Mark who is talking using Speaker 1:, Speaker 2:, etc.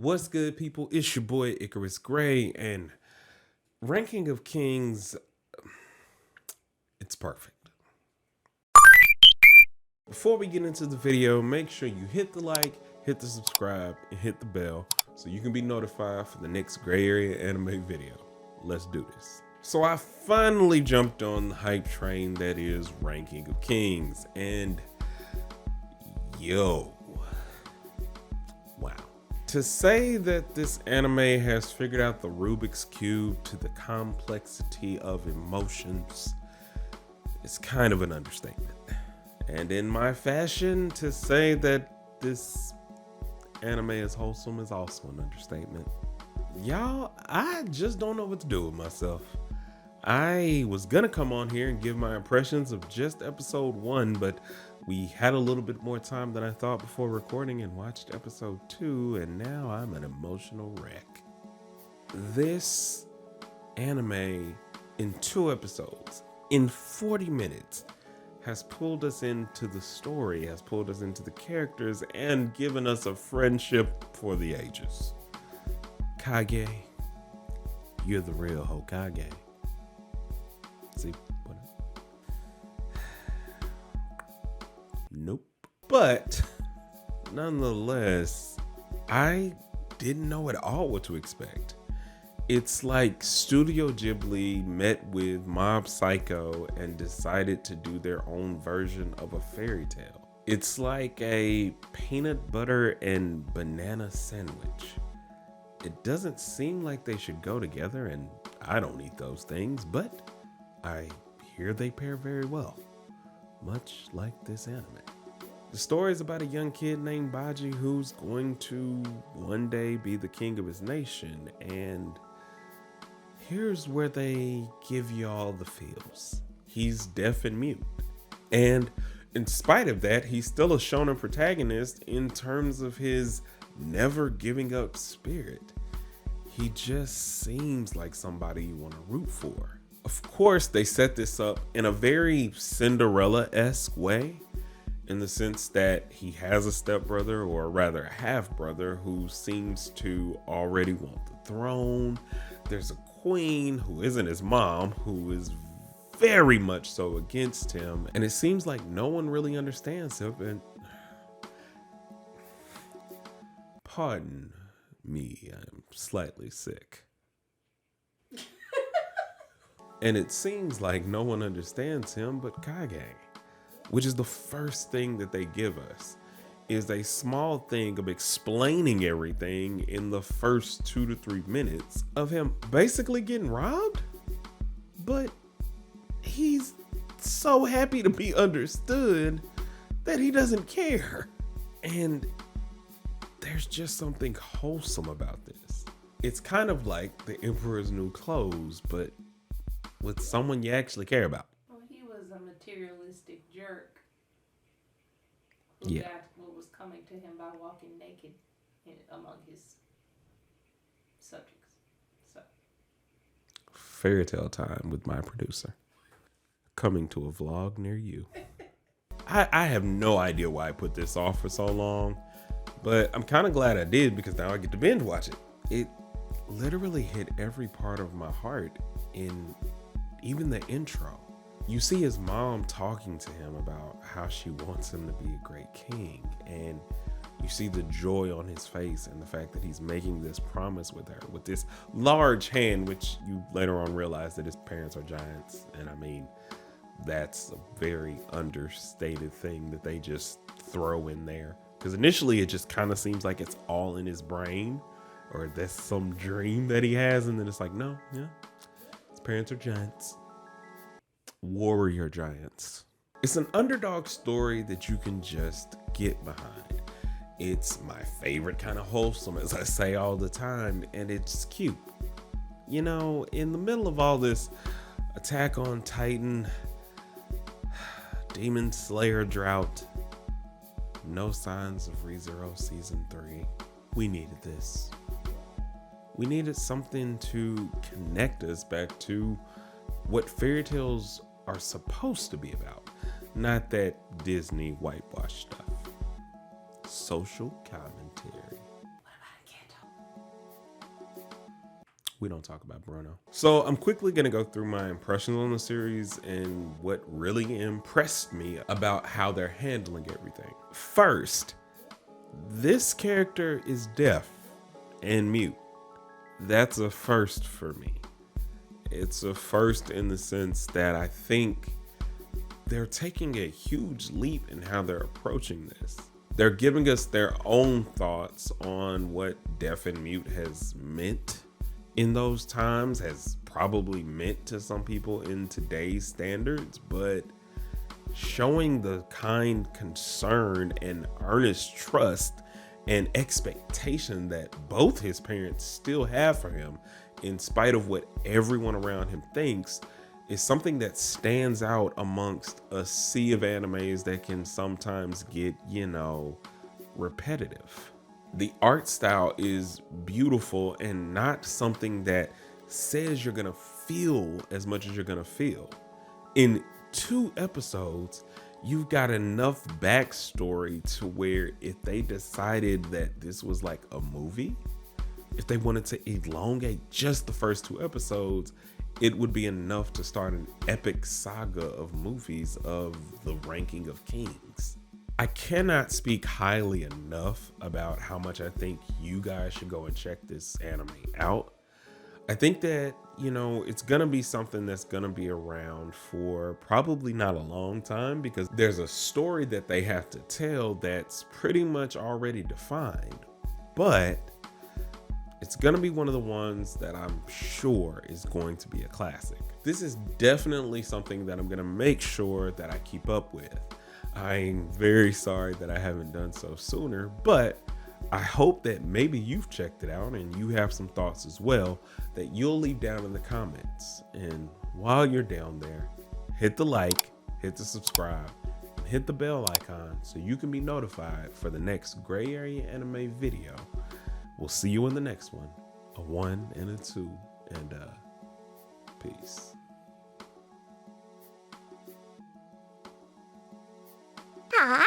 Speaker 1: What's good, people? It's your boy Icarus Gray, and Ranking of Kings, it's perfect. Before we get into the video, make sure you hit the like, hit the subscribe, and hit the bell so you can be notified for the next Gray Area anime video. Let's do this. So I finally jumped on the hype train that is Ranking of Kings, and yo, wow. To say that this anime has figured out the Rubik's Cube to the complexity of emotions is kind of an understatement. And in my fashion, to say that this anime is wholesome is also an understatement. Y'all, I just don't know what to do with myself. I was gonna come on here and give my impressions of just episode 1, but we had a little bit more time than I thought before recording and watched episode 2, and now I'm an emotional wreck. This anime, in 2 episodes, in 40 minutes, has pulled us into the story, has pulled us into the characters, and given us a friendship for the ages. Kage, you're the real Hokage. See what? Nope. But nonetheless, I didn't know at all what to expect. It's like Studio Ghibli met with Mob Psycho and decided to do their own version of a fairy tale. It's like a peanut butter and banana sandwich. It doesn't seem like they should go together, and I don't eat those things, but I hear they pair very well, much like this anime. The story is about a young kid named Baji who's going to one day be the king of his nation, and here's where they give you all the feels. He's deaf and mute, and in spite of that, he's still a shonen protagonist in terms of his never giving up spirit. He just seems like somebody you want to root for. Of course, they set this up in a very Cinderella-esque way, in the sense that he has a stepbrother, or rather a half-brother, who seems to already want the throne. There's a queen who isn't his mom, who is very much so against him, and it seems like no one really understands him. And pardon me, I'm slightly sick. And it seems like no one understands him but Kage, which is the first thing that they give us, is a small thing of explaining everything in the first 2 to 3 minutes of him basically getting robbed. But he's so happy to be understood that he doesn't care. And there's just something wholesome about this. It's kind of like the Emperor's New Clothes, but with someone you actually care about.
Speaker 2: Well, he was a materialistic jerk who
Speaker 1: Yeah.
Speaker 2: got what was coming to him by walking naked among his subjects. So,
Speaker 1: Fairy tale time with my producer, coming to a vlog near you. I have no idea why I put this off for so long, but I'm kind of glad I did, because now I get to binge watch it. It literally hit every part of my heart in even the intro. You see his mom talking to him about how she wants him to be a great king, and you see the joy on his face and the fact that he's making this promise with her with this large hand, which you later on realize that his parents are giants. And I mean, that's a very understated thing that they just throw in there, because initially it just kind of seems like it's all in his brain, or that's some dream that he has, and then it's like, no, yeah, his parents are giants. Warrior giants. It's an underdog story that you can just get behind. It's my favorite kind of wholesome, as I say all the time, and it's cute. You know, in the middle of all this Attack on Titan, Demon Slayer drought, no signs of ReZero Season 3, we needed this. We needed something to connect us back to what fairy tales are supposed to be about, not that Disney whitewash stuff. Social commentary.
Speaker 2: what about a Kanto?
Speaker 1: We don't talk about Bruno. So I'm quickly going to go through my impressions on the series and what really impressed me about how they're handling everything. First, this character is deaf and mute. That's a first for me. It's a first in the sense that I think they're taking a huge leap in how they're approaching this. They're giving us their own thoughts on what deaf and mute has meant in those times, has probably meant to some people in today's standards, but showing the kind concern and earnest trust and expectation that both his parents still have for him, in spite of what everyone around him thinks, is something that stands out amongst a sea of animes that can sometimes get, repetitive. The art style is beautiful and not something that says you're gonna feel as much as you're gonna feel. In 2 episodes, you've got enough backstory to where if they decided that this was like a movie, if they wanted to elongate just the first 2 episodes, it would be enough to start an epic saga of movies of the ranking of kings. I cannot speak highly enough about how much I think you guys should go and check this anime out. I think that, it's gonna be something that's gonna be around for probably not a long time, because there's a story that they have to tell that's pretty much already defined. But it's gonna be one of the ones that I'm sure is going to be a classic. This is definitely something that I'm gonna make sure that I keep up with. I'm very sorry that I haven't done so sooner, but I hope that maybe you've checked it out and you have some thoughts as well that you'll leave down in the comments. And while you're down there, hit the like, hit the subscribe, and hit the bell icon so you can be notified for the next Gray Area Anime video. We'll see you in the next one. A 1 and a 2, and peace.
Speaker 3: Ah!